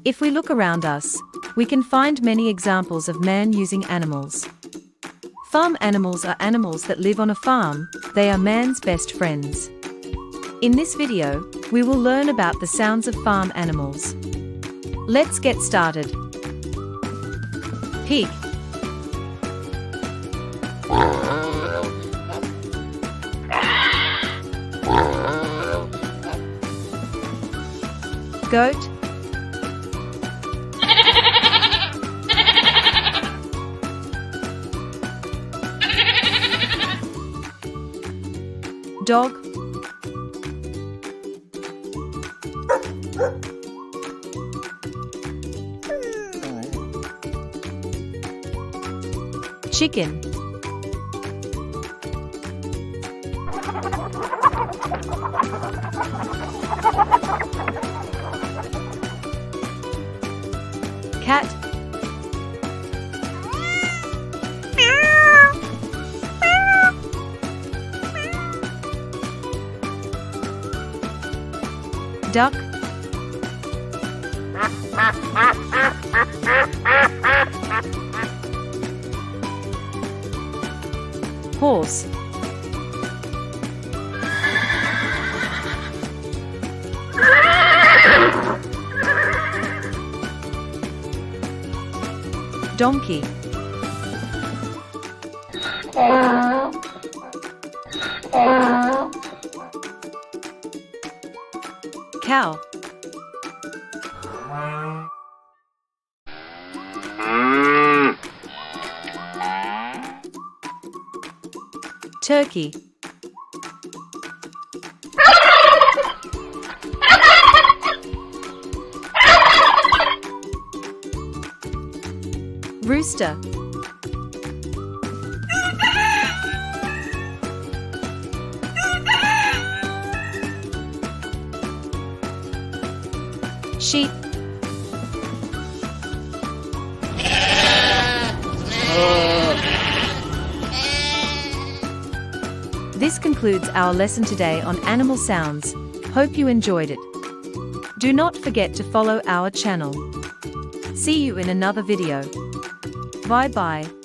If we look around us, we can find many examples of man using animals. Farm animals are animals that live on a farm. They are man's best friends. In this video, we will learn about the sounds of farm animals. Let's get started. Pig. Goat. Dog. Chicken. Cat. Duck. Horse. Donkey. Cow. Turkey. Rooster. Sheep. This concludes our lesson today on animal sounds. Hope you enjoyed it. Do not forget to follow our channel. See you in another video. Bye bye.